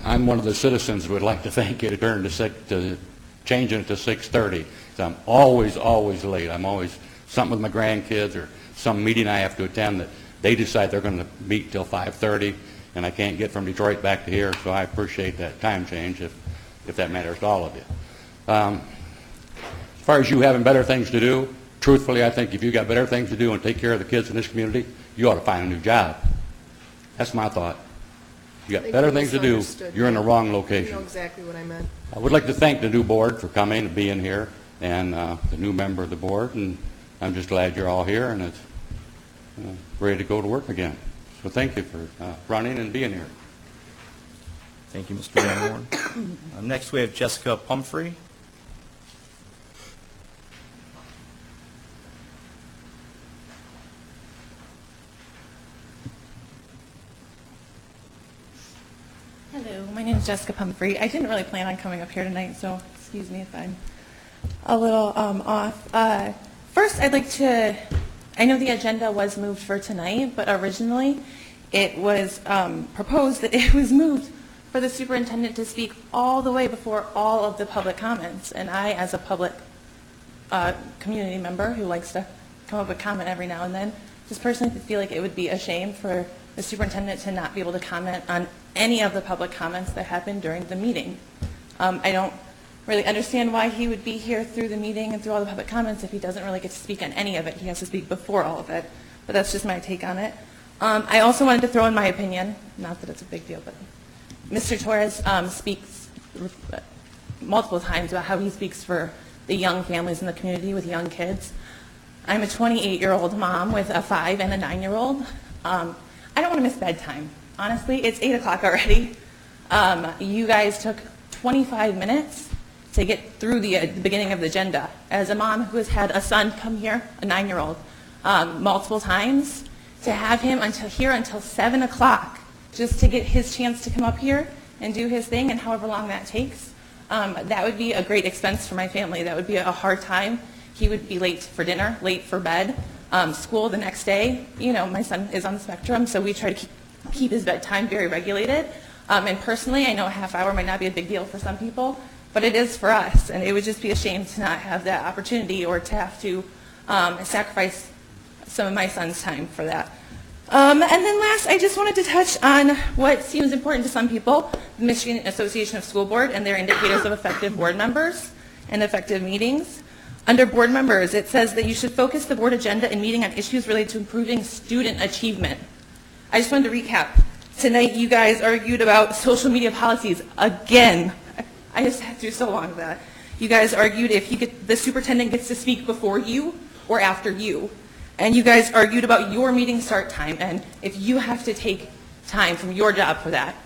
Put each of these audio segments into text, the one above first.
I'm one of the citizens who would like to thank you to changing it to 6:30. So I'm always late. I'm always something with my grandkids or some meeting I have to attend that they decide they're going to meet till 5:30, and I can't get from Detroit back to here. So I appreciate that time change if that matters to all of you. As far as you having better things to do, truthfully, I think if you got better things to do and take care of the kids in this community, you ought to find a new job. That's my thought. You got better things to do, you're in the wrong location. You know exactly what I meant. I would like to thank the new board for coming and being here, and the new member of the board, and I'm just glad you're all here and it's ready to go to work again. So thank you for running and being here. Thank you, Mr. Van Horn. Next, we have Jessica Pumphrey. Hello, my name is Jessica Pumphrey. I didn't really plan on coming up here tonight, so excuse me if I'm a little off. First, I'd like to, I know the agenda was moved for tonight, but originally it was proposed that it was moved for the superintendent to speak all the way before all of the public comments. And I, as a public community member who likes to come up with comment every now and then, just personally feel like it would be a shame for the superintendent to not be able to comment on any of the public comments that happened during the meeting. I don't really understand why he would be here through the meeting and through all the public comments if he doesn't really get to speak on any of it. He has to speak before all of it, but that's just my take on it. I also wanted to throw in my opinion, not that it's a big deal, but Mr. Torres speaks multiple times about how he speaks for the young families in the community with young kids. I'm a 28-year-old mom with a 5 and a 9-year-old. I don't want to miss bedtime. Honestly, it's 8 o'clock already. You guys took 25 minutes to get through the beginning of the agenda. As a mom who has had a son come here, a 9-year-old, multiple times, to have him until 7 o'clock just to get his chance to come up here and do his thing, and however long that takes, that would be a great expense for my family. That would be a hard time. He would be late for dinner, late for bed, school the next day. You know, my son is on the spectrum, so we try to keep his bedtime very regulated. And personally, I know a half hour might not be a big deal for some people, but it is for us, and it would just be a shame to not have that opportunity or to have to sacrifice some of my son's time for that. And then last, I just wanted to touch on what seems important to some people, the Michigan Association of School Board and their indicators of effective board members and effective meetings. Under board members, it says that you should focus the board agenda and meeting on issues related to improving student achievement. I just wanted to recap. Tonight, you guys argued about social media policies again. I just had to do so long of that. You guys argued if the superintendent gets to speak before you or after you. And you guys argued about your meeting start time and if you have to take time from your job for that.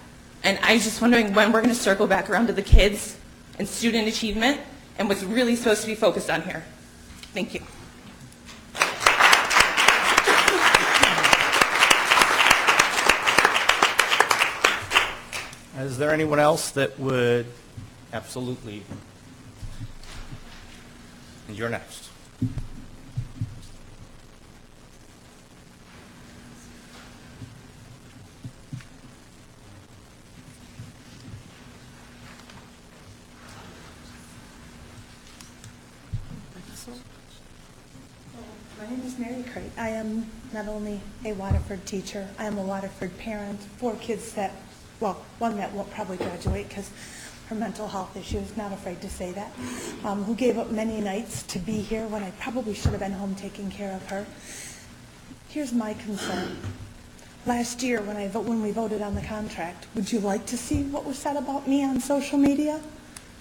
And I was just wondering when we're going to circle back around to the kids and student achievement and what's really supposed to be focused on here. Thank you. Is there anyone else that would absolutely? And you're next. My name is Mary Crate. I am not only a Waterford teacher, I am a Waterford parent, 4 kids that, well, one that won't probably graduate because her mental health issues, not afraid to say that, who gave up many nights to be here when I probably should have been home taking care of her. Here's my concern. Last year when we voted on the contract, would you like to see what was said about me on social media?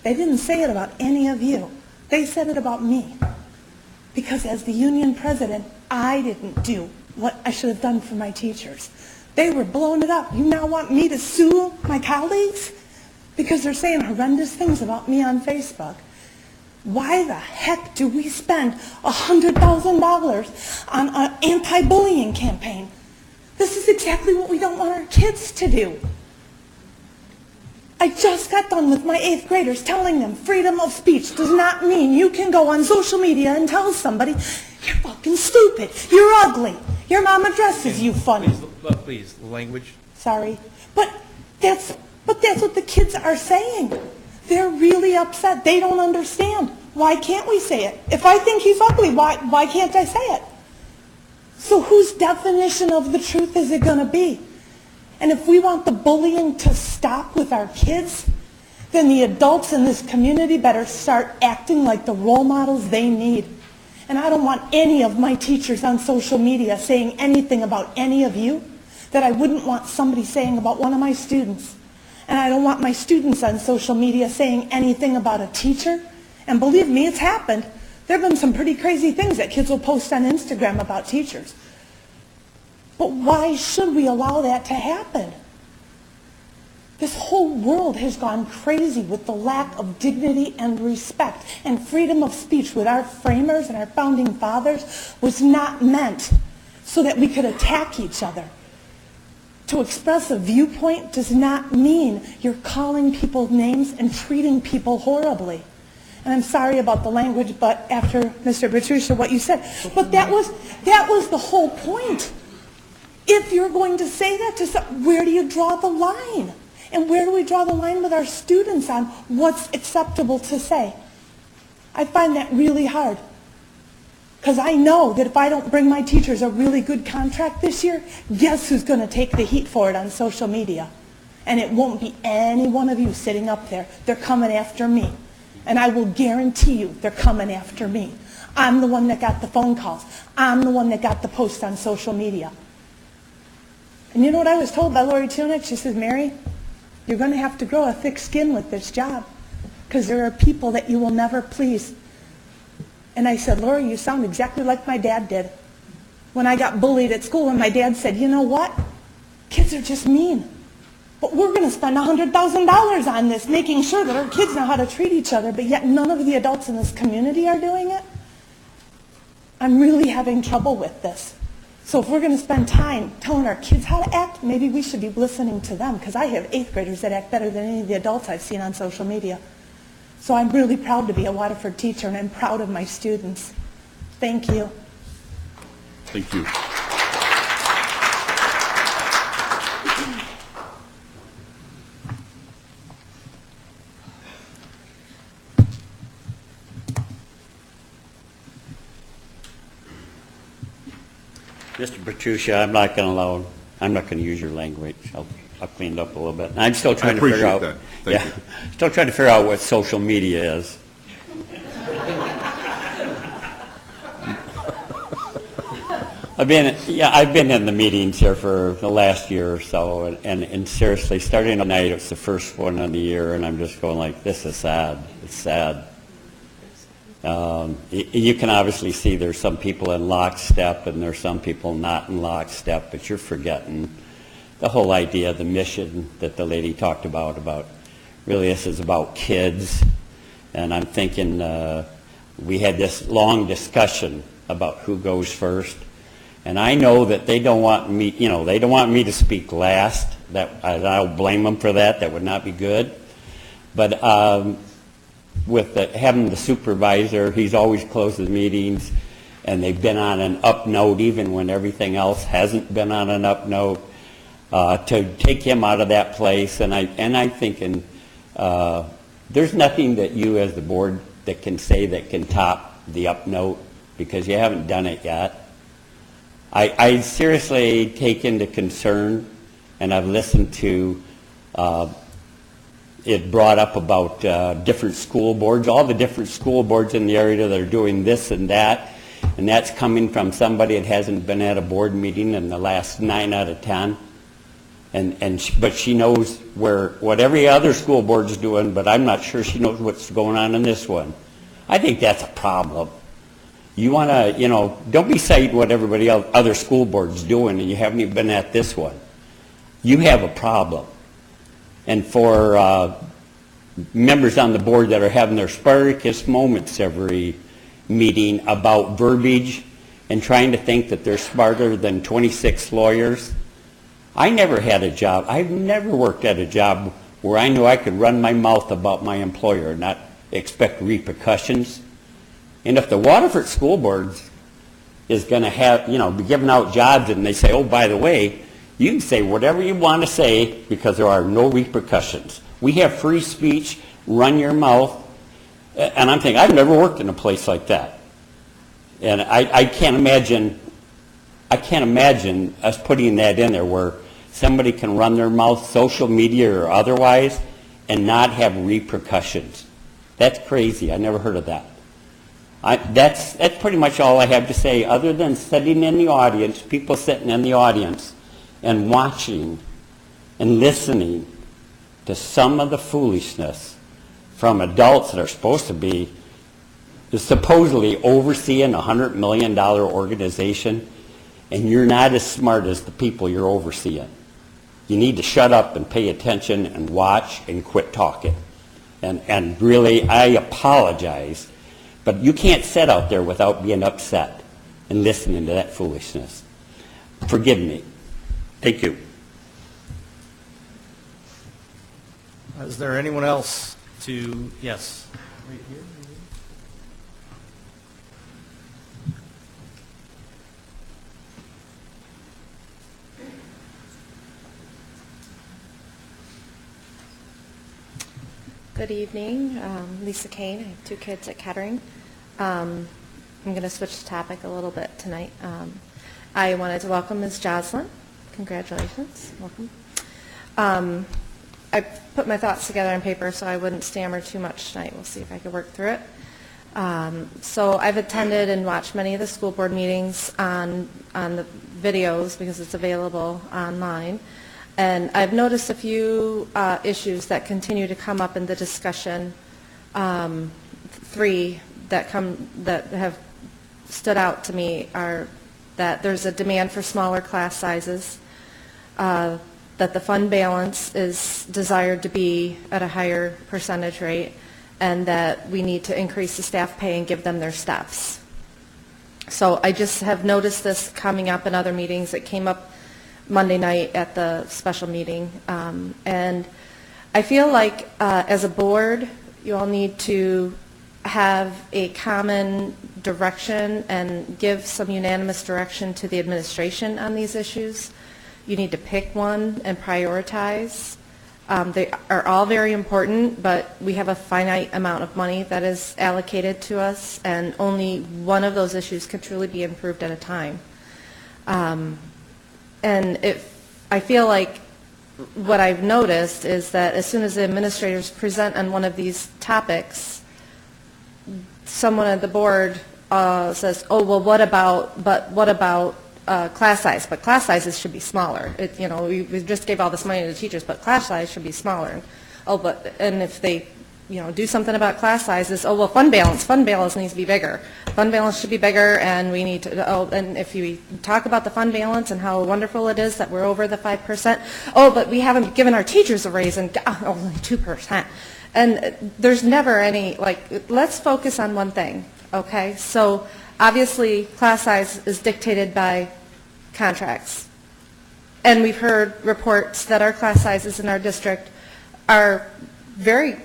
They didn't say it about any of you. They said it about me. Because as the union president, I didn't do what I should have done for my teachers. They were blowing it up. You now want me to sue my colleagues? Because they're saying horrendous things about me on Facebook. Why the heck do we spend $100,000 on an anti-bullying campaign? This is exactly what we don't want our kids to do. I just got done with my 8th graders telling them freedom of speech does not mean you can go on social media and tell somebody, you're fucking stupid, you're ugly, your mom addresses you funny. Please, the language. Sorry, but that's But that's what the kids are saying. They're really upset. They don't understand. Why can't we say it? If I think he's ugly, why can't I say it? So whose definition of the truth is it going to be? And if we want the bullying to stop with our kids, then the adults in this community better start acting like the role models they need. And I don't want any of my teachers on social media saying anything about any of you that I wouldn't want somebody saying about one of my students. And I don't want my students on social media saying anything about a teacher. And believe me, it's happened. There have been some pretty crazy things that kids will post on Instagram about teachers. But why should we allow that to happen? This whole world has gone crazy with the lack of dignity and respect. And freedom of speech with our framers and our founding fathers was not meant so that we could attack each other. To express a viewpoint does not mean you're calling people names and treating people horribly. And I'm sorry about the language, but after Mr. Petruccia, what you said. But that was the whole point. If you're going to say that to someone, where do you draw the line? And where do we draw the line with our students on what's acceptable to say? I find that really hard. Because I know that if I don't bring my teachers a really good contract this year, guess who's going to take the heat for it on social media? And it won't be any one of you sitting up there. They're coming after me. And I will guarantee you they're coming after me. I'm the one that got the phone calls. I'm the one that got the post on social media. And you know what I was told by Lori Tunick? She says, Mary, you're going to have to grow a thick skin with this job because there are people that you will never please. And I said, Lori, you sound exactly like my dad did. When I got bullied at school and my dad said, you know what? Kids are just mean. But we're going to spend $100,000 on this, making sure that our kids know how to treat each other, but yet none of the adults in this community are doing it. I'm really having trouble with this. So if we're going to spend time telling our kids how to act, maybe we should be listening to them, because I have 8th graders that act better than any of the adults I've seen on social media. So I'm really proud to be a Waterford teacher, and I'm proud of my students. Thank you. Thank you. Mr. Petruccia, I'm not going to use your language. I'll clean it up a little bit. And I'm still trying to figure out. That. Thank you. Still trying to figure out what social media is. I've been in the meetings here for the last year or so, and seriously, starting tonight, it's the first one of the year, and I'm just going like, this is sad. It's sad. You can obviously see there's some people in lockstep and there's some people not in lockstep, but you're forgetting the whole idea, the mission that the lady talked about really this is about kids. And I'm thinking we had this long discussion about who goes first. And I know that they don't want me, they don't want me to speak last. I don't blame them for that. That would not be good. But with having the supervisor, he's always closed the meetings, and they've been on an up note even when everything else hasn't been on an up note. To take him out of that place, and I'm thinking there's nothing that you as the board that can say that can top the up note, because you haven't done it yet. I seriously take into concern, and I've listened to it brought up about different school boards, all the different school boards in the area that are doing this and that's coming from somebody that hasn't been at a board meeting in the last 9 out of 10. But she knows what every other school board is doing, but I'm not sure she knows what's going on in this one. I think that's a problem. You want to, don't be citing what everybody else, other school boards doing, and you haven't even been at this one. You have a problem. And for members on the board that are having their Spartacus moments every meeting about verbiage and trying to think that they're smarter than 26 lawyers. I never had a job. I've never worked at a job where I knew I could run my mouth about my employer and not expect repercussions. And if the Waterford School Board is going to have, be giving out jobs and they say, oh, by the way, You can say whatever you want to say because there are no repercussions. We have free speech, run your mouth, and I'm thinking, I've never worked in a place like that. And I can't imagine us putting that in there where somebody can run their mouth, social media or otherwise, and not have repercussions. That's crazy. I never heard of that. That's pretty much all I have to say, other than sitting in the audience, people sitting in the audience, and watching and listening to some of the foolishness from adults that are supposed to be supposedly overseeing a $100 million organization, and you're not as smart as the people you're overseeing. You need to shut up and pay attention and watch and quit talking. And really, I apologize, but you can't sit out there without being upset and listening to that foolishness. Forgive me. Thank you. Is there anyone else to, yes? Right here. Good evening. Lisa Kane. I have 2 kids at Kettering. I'm going to switch the topic a little bit tonight. I wanted to welcome Ms. Joslin. Congratulations. Welcome. I put my thoughts together on paper so I wouldn't stammer too much tonight. We'll see if I can work through it. So I've attended and watched many of the school board meetings on the videos because it's available online. And I've noticed a few issues that continue to come up in the discussion. 3 that have stood out to me are that there's a demand for smaller class sizes, that the fund balance is desired to be at a higher percentage rate, and that we need to increase the staff pay and give them their steps. So I just have noticed this coming up in other meetings. It came up Monday night at the special meeting. And I feel like as a board, you all need to have a common direction and give some unanimous direction to the administration on these issues. You need to pick one and prioritize. They are all very important, but we have a finite amount of money that is allocated to us, and only one of those issues can truly be improved at a time. And I feel like what I've noticed is that as soon as the administrators present on one of these topics, someone at the board says, oh, well, what about class size? But class sizes should be smaller. We just gave all this money to the teachers, but class size should be smaller. And if they do something about class sizes, oh, well, fund balance needs to be bigger. Fund balance should be bigger, and we need to, and if you talk about the fund balance and how wonderful it is that we're over the 5%, oh, but we haven't given our teachers a raise, and only 2%. And there's never any, let's focus on one thing, okay? So obviously, class size is dictated by contracts. And we've heard reports that our class sizes in our district are great.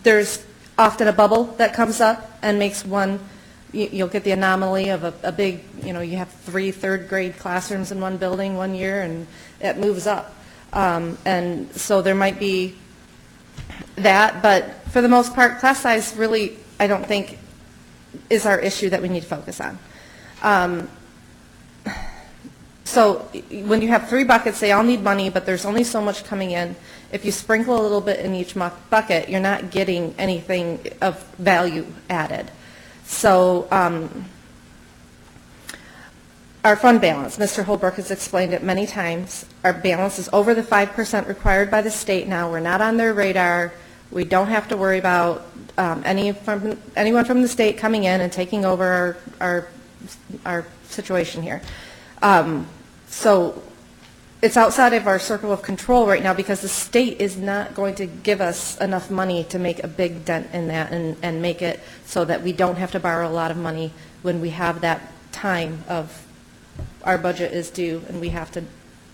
There's often a bubble that comes up and makes one, you'll get the anomaly of a big, you have 3 third-grade classrooms in one building one year, and it moves up. And so there might be that, but for the most part, class size really, I don't think, is our issue that we need to focus on. So when you have 3 buckets, they all need money, but there's only so much coming in. If you sprinkle a little bit in each bucket, you're not getting anything of value added. So our fund balance, Mr. Holbrook has explained it many times. Our balance is over the 5% required by the state now. We're not on their radar. We don't have to worry about anyone from the state coming in and taking over our situation here. So it's outside of our circle of control right now because the state is not going to give us enough money to make a big dent in that and make it so that we don't have to borrow a lot of money when we have that time of our budget is due and we have to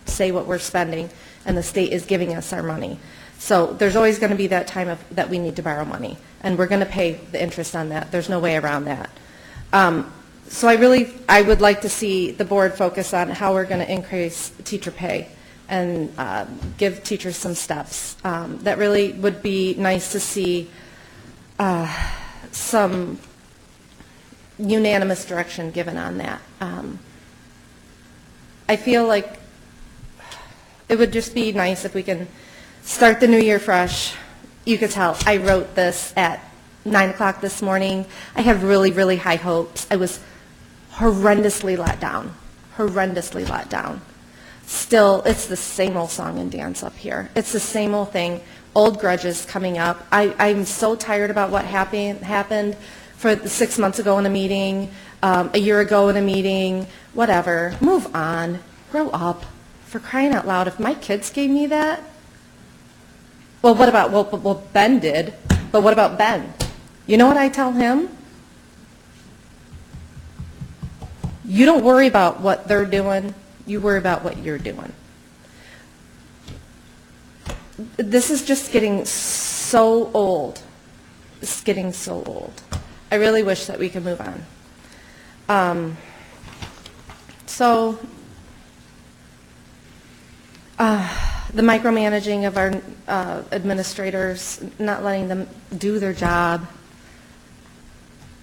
say what we're spending and the state is giving us our money. So there's always going to be that time that we need to borrow money, and we're going to pay the interest on that. There's no way around that. So I would like to see the board focus on how we're going to increase teacher pay and give teachers some steps. That really would be nice to see some unanimous direction given on that. I feel like it would just be nice if we can start the new year fresh. You could tell I wrote this at 9 o'clock this morning. I have really, really high hopes. I was horrendously let down, horrendously let down. Still, it's the same old song and dance up here. It's the same old thing, old grudges coming up. I'm so tired about what happened for 6 months ago in a meeting, a year ago in a meeting, whatever. Move on, grow up. For crying out loud, if my kids gave me that, well, what about, well, Ben did, but what about Ben? You know what I tell him? You don't worry about what they're doing, you worry about what you're doing. This is just getting so old. It's getting so old. I really wish that we could move on. The micromanaging of our administrators, not letting them do their job.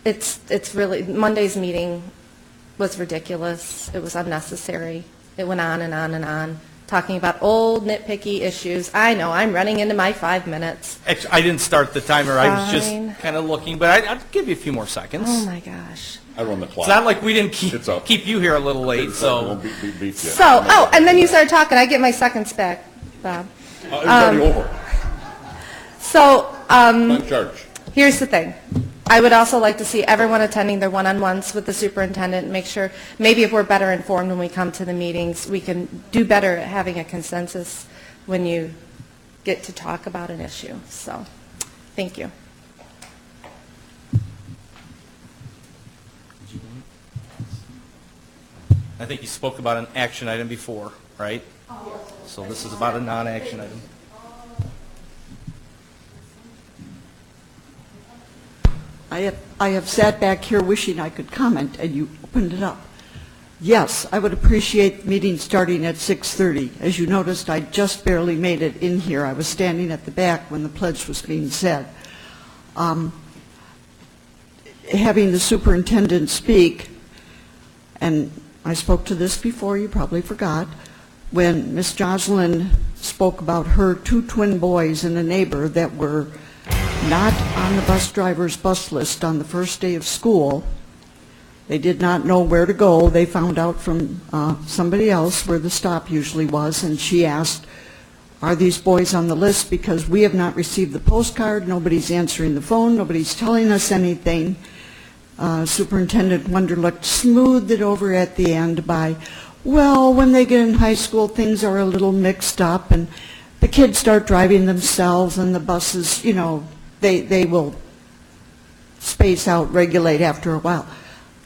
It's really, Monday's meeting was ridiculous. It was unnecessary. It went on and on and on, talking about old nitpicky issues. I know, I'm running into my 5 minutes. Actually, I didn't start the timer. I was just Fine. kind of looking, but I'll give you a few more seconds. Oh my gosh. I run the clock. It's not like we didn't It's up. keep you here a little late, It so. won't be yet. So, oh, and then you started talking. I get my seconds back, Bob. It's already over. So, I'm in charge. here's the thing. I would also like to see everyone attending their one-on-ones with the superintendent, and make sure, maybe if we're better informed when we come to the meetings, we can do better at having a consensus when you get to talk about an issue. So, thank you. I think you spoke about an action item before, right? So this is about a non-action item. I have sat back here wishing I could comment, and you opened it up. Yes, I would appreciate the meeting starting at 6:30. As you noticed, I just barely made it in here. I was standing at the back when the pledge was being said. Having the superintendent speak, and I spoke to this before, you probably forgot, when Miss Jocelyn spoke about her 2 twin boys and a neighbor that were not on the bus driver's bus list on the first day of school. They did not know where to go. They found out from somebody else where the stop usually was, and she asked, are these boys on the list? Because we have not received the postcard, nobody's answering the phone, nobody's telling us anything. Superintendent Wunderlich smoothed it over at the end by, well, when they get in high school, things are a little mixed up, and the kids start driving themselves, and the buses, you know, they will space out, regulate after a while.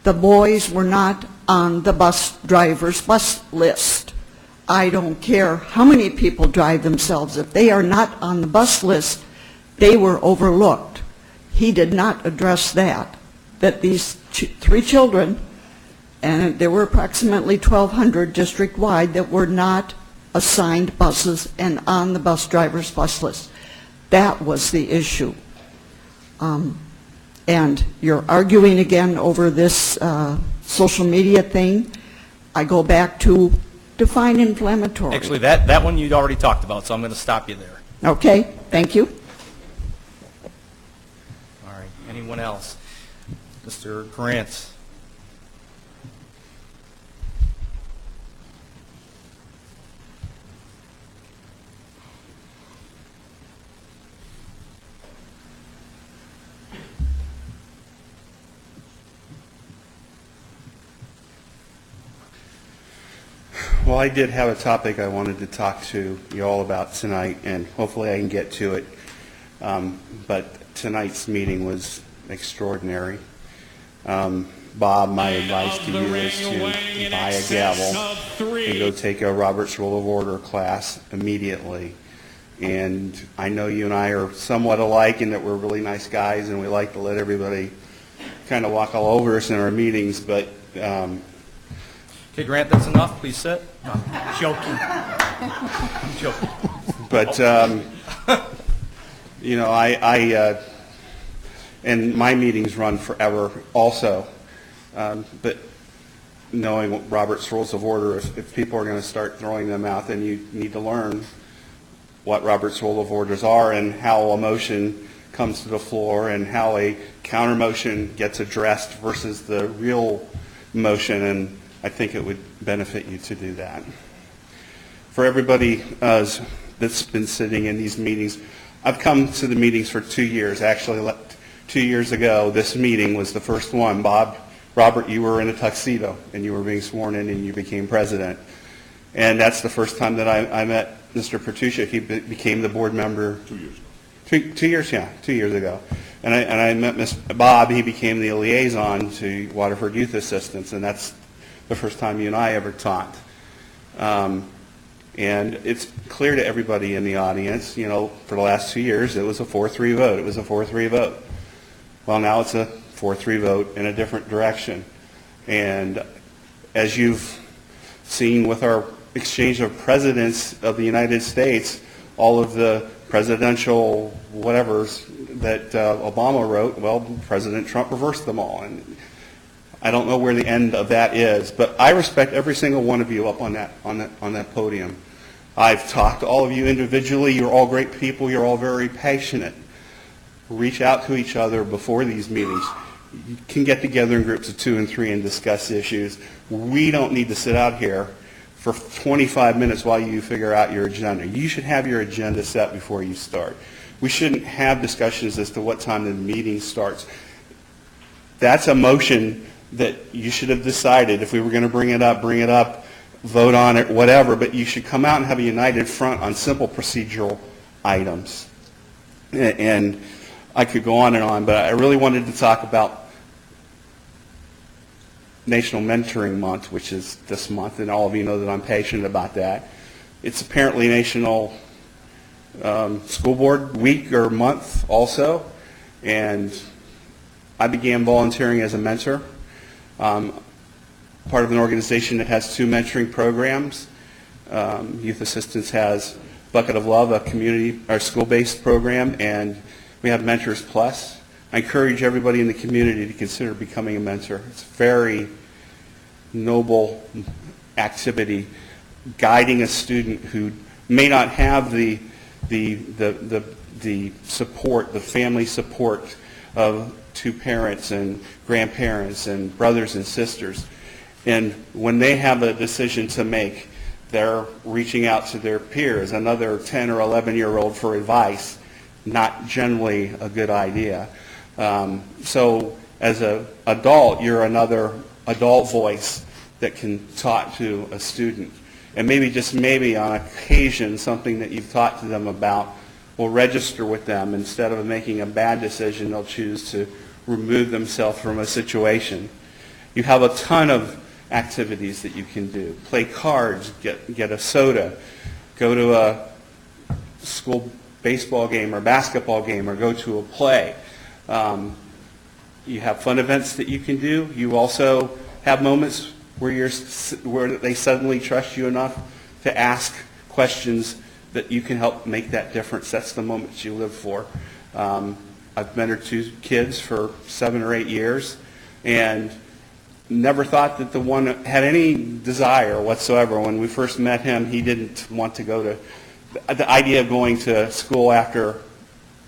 The boys were not on the bus driver's bus list. I don't care how many people drive themselves. If they are not on the bus list, they were overlooked. He did not address that these 3 children, and there were approximately 1,200 district-wide that were not assigned buses and on the bus driver's bus list. That was the issue. And you're arguing again over this social media thing. I go back to define inflammatory. Actually, that one you'd already talked about, so I'm going to stop you there. Okay, thank you. All right. Anyone else? Mr. Grant. Well, I did have a topic I wanted to talk to you all about tonight, and hopefully I can get to it. But tonight's meeting was extraordinary. Bob, my advice to you is to buy a gavel and go take a Robert's Rule of Order class immediately. And I know you and I are somewhat alike in that we're really nice guys and we like to let everybody kind of walk all over us in our meetings, but Okay, Grant, that's enough. Please sit. No, I'm joking. I'm joking. But, you know, and my meetings run forever also. But knowing Robert's Rules of Order, if people are going to start throwing them out, then you need to learn what Robert's Rule of Orders are and how a motion comes to the floor and how a counter motion gets addressed versus the real motion, and I think it would benefit you to do that. For everybody that's been sitting in these meetings, I've come to the meetings for 2 years. Actually, 2 years ago, this meeting was the first one. Robert, you were in a tuxedo, and you were being sworn in, and you became president. And that's the first time that I met Mr. Pertuccia. He became the board member 2 years ago. 2 years, yeah, 2 years ago. And I met Mr. Bob. He became the liaison to Waterford Youth Assistance, and that's the first time you and I ever taught. And it's clear to everybody in the audience, you know, for the last 2 years, it was a 4-3 vote. It was a 4-3 vote. Well, now it's a 4-3 vote in a different direction. And as you've seen with our exchange of presidents of the United States, all of the presidential whatevers that Obama wrote, well, President Trump reversed them all. And I don't know where the end of that is, but I respect every single one of you up on that podium. I've talked to all of you individually. You're all great people. You're all very passionate. Reach out to each other before these meetings. You can get together in groups of 2 and 3 and discuss issues. We don't need to sit out here for 25 minutes while you figure out your agenda. You should have your agenda set before you start. We shouldn't have discussions as to what time the meeting starts. That's a motion that you should have decided. If we were going to bring it up, vote on it, whatever, but you should come out and have a united front on simple procedural items. And I could go on and on, but I really wanted to talk about National Mentoring Month, which is this month, and all of you know that I'm passionate about that. It's apparently National School Board Week or Month also, and I began volunteering as a mentor. Part of an organization that has 2 mentoring programs. Youth Assistance has Bucket of Love, a community or school-based program, and we have Mentors Plus. I encourage everybody in the community to consider becoming a mentor. It's a very noble activity, guiding a student who may not have the support, the family support of 2 parents and grandparents and brothers and sisters. And when they have a decision to make, they're reaching out to their peers, another 10 or 11-year-old for advice. Not generally a good idea. So as an adult, you're another adult voice that can talk to a student. And maybe, just maybe, on occasion, something that you've talked to them about will register with them. Instead of making a bad decision, they'll choose to remove themselves from a situation. You have a ton of activities that you can do. Play cards, get a soda, go to a school baseball game or basketball game, or go to a play. You have fun events that you can do. You also have moments where they suddenly trust you enough to ask questions that you can help make that difference. That's the moments you live for. I've mentored 2 kids for 7 or 8 years, and never thought that the one had any desire whatsoever. When we first met him, he didn't want to go to. The idea of going to school after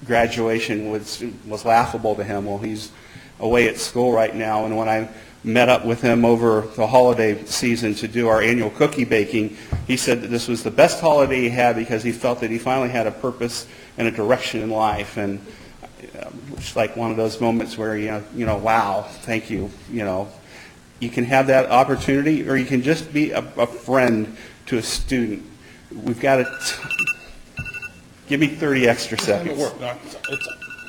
graduation was laughable to him. Well, he's away at school right now, and when I met up with him over the holiday season to do our annual cookie baking, he said that this was the best holiday he had because he felt that he finally had a purpose and a direction in life. And it's like one of those moments where, wow, thank you. You can have that opportunity, or you can just be a friend to a student. We've got to give me 30 extra seconds.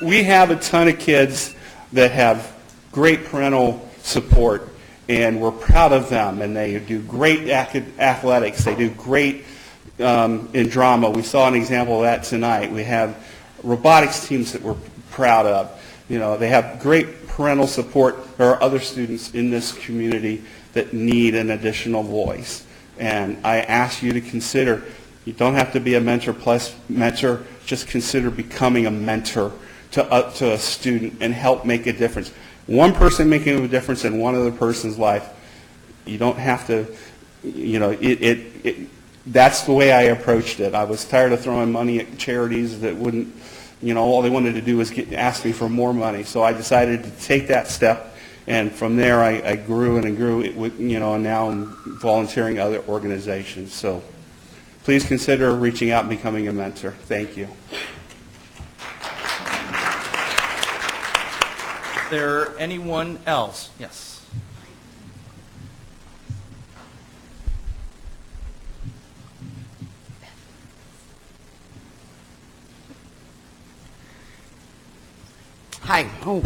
We have a ton of kids that have great parental support, and we're proud of them, and they do great athletics. They do great in drama. We saw an example of that tonight. We have robotics teams that we're proud of. They have great parental support. There are other students in this community that need an additional voice. And I ask you to consider, you don't have to be a mentor plus mentor, just consider becoming a mentor to a student and help make a difference. One person making a difference in one other person's life, you don't have to, you know, that's the way I approached it. I was tired of throwing money at charities that wouldn't, you know, all they wanted to do was ask me for more money. So I decided to take that step, and from there I grew and grew, you know, and now I'm volunteering other organizations. So please consider reaching out and becoming a mentor. Thank you. Is there anyone else? Yes. Hi. Oh,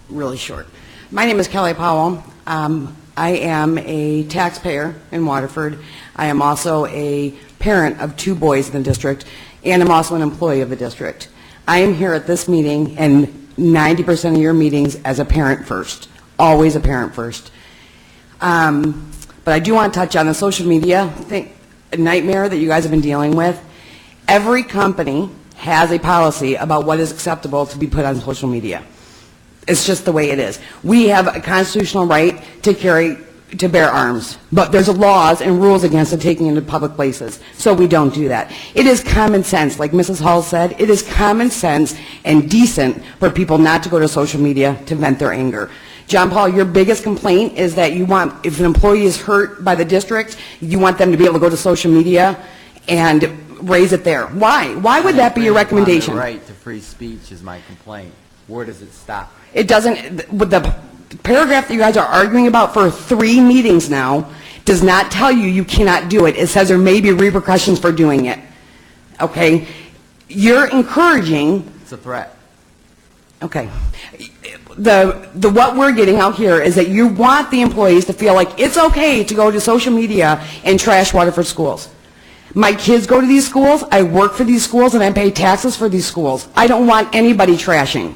really short. My name is Kelly Powell. I am a taxpayer in Waterford. I am also a parent of 2 boys in the district, and I'm also an employee of the district. I am here at this meeting and 90% of your meetings as a parent first, always a parent first. But I do want to touch on the social media thing, nightmare that you guys have been dealing with. Every company has a policy about what is acceptable to be put on social media. It's just the way it is. We have a constitutional right to bear arms, but there's laws and rules against it taking into public places, so we don't do that. It is common sense, like Mrs. Hall said, it is common sense and decent for people not to go to social media to vent their anger. John Paul, your biggest complaint is that you want, if an employee is hurt by the district, you want them to be able to go to social media and raise it there. Why? Why would that be your recommendation? The right to free speech is my complaint. Where does it stop? It doesn't, with the paragraph that you guys are arguing about for 3 meetings now does not tell you you cannot do it. It says there may be repercussions for doing it. Okay? You're encouraging. It's a threat. Okay. What we're getting out here is that you want the employees to feel like it's okay to go to social media and trash Waterford schools. My kids go to these schools, I work for these schools, and I pay taxes for these schools. I don't want anybody trashing.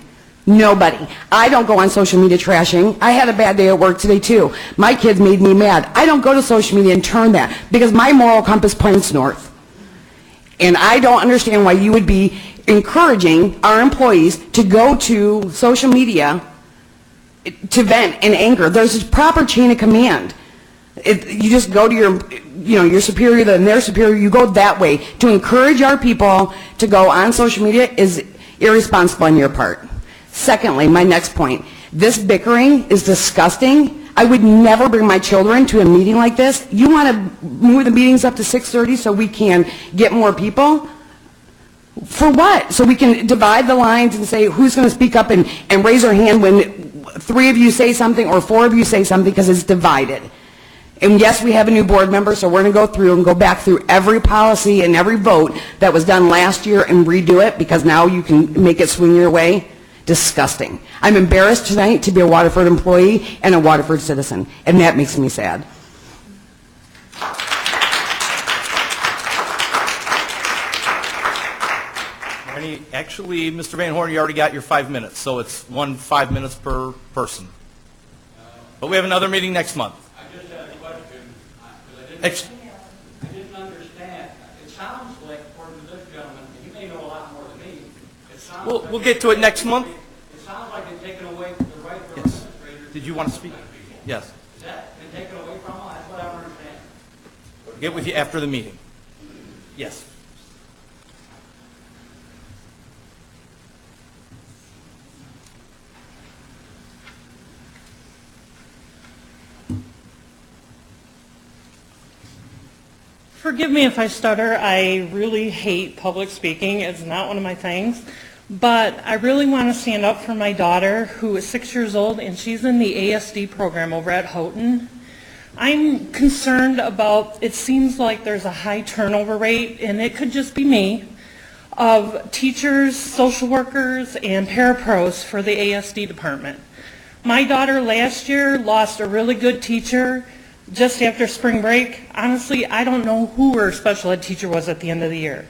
Nobody. I don't go on social media trashing. I had a bad day at work today too. My kids made me mad. I don't go to social media and turn that because my moral compass points north. And I don't understand why you would be encouraging our employees to go to social media to vent in anger. There's a proper chain of command. You just go to your superior, then their superior, you go that way. To encourage our people to go on social media is irresponsible on your part. Secondly, my next point, this bickering is disgusting. I would never bring my children to a meeting like this. You want to move the meetings up to 6:30 so we can get more people? For what? So we can divide the lines and say who's going to speak up and raise their hand when 3 of you say something or 4 of you say something because it's divided. And yes, we have a new board member, so we're going to go through and go back through every policy and every vote that was done last year and redo it because now you can make it swing your way. Disgusting. I'm embarrassed tonight to be a Waterford employee and a Waterford citizen, and that makes me sad. Actually, Mr. Van Horn, you already got your 5 minutes, so it's 5 minutes per person. But we have another meeting next month. I just had a question. I didn't understand. It sounds like, according to this gentleman, he may know a lot more than me. We'll get to it next month. It sounds like they've taken away the right for administrators. Did you want to speak? Yes. Is that been taken away from them? That's what I don't understand. Get with you after the meeting. Yes. Forgive me if I stutter. I really hate public speaking. It's not one of my things. But I really want to stand up for my daughter, who is 6 years old, and she's in the ASD program over at Houghton. I'm concerned about, it seems like there's a high turnover rate, and it could just be me, of teachers, social workers, and parapros for the ASD department. My daughter last year lost a really good teacher just after spring break. Honestly, I don't know who her special ed teacher was at the end of the year.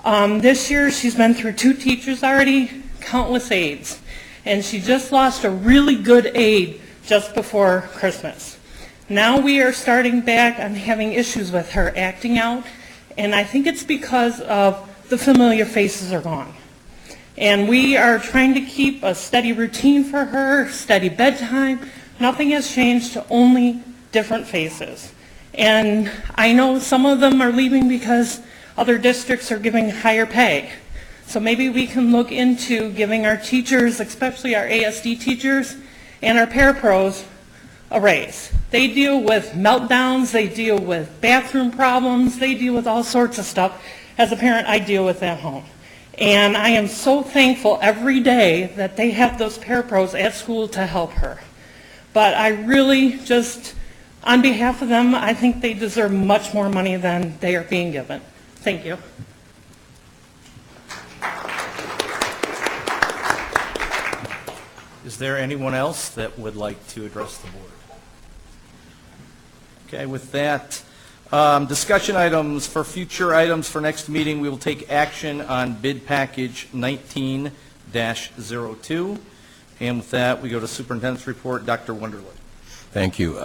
This year, she's been through 2 teachers already, countless aides. and she just lost a really good aide just before Christmas. Now we are starting back on having issues with her acting out, and I think it's because of the familiar faces are gone. And we are trying to keep a steady routine for her, steady bedtime. Nothing has changed, only different faces. And I know some of them are leaving because other districts are giving higher pay. So maybe we can look into giving our teachers, especially our ASD teachers and our parapros, a raise. They deal with meltdowns, they deal with bathroom problems, they deal with all sorts of stuff. As a parent, I deal with at home. And I am so thankful every day that they have those parapros at school to help her. But I really just, on behalf of them, I think they deserve much more money than they are being given. Thank you. Is there anyone else that would like to address the board? Okay, with that, discussion items for future items for next meeting, we will take action on bid package 19-02. And with that, we go to superintendent's report, Dr. Wunderlich. Thank you.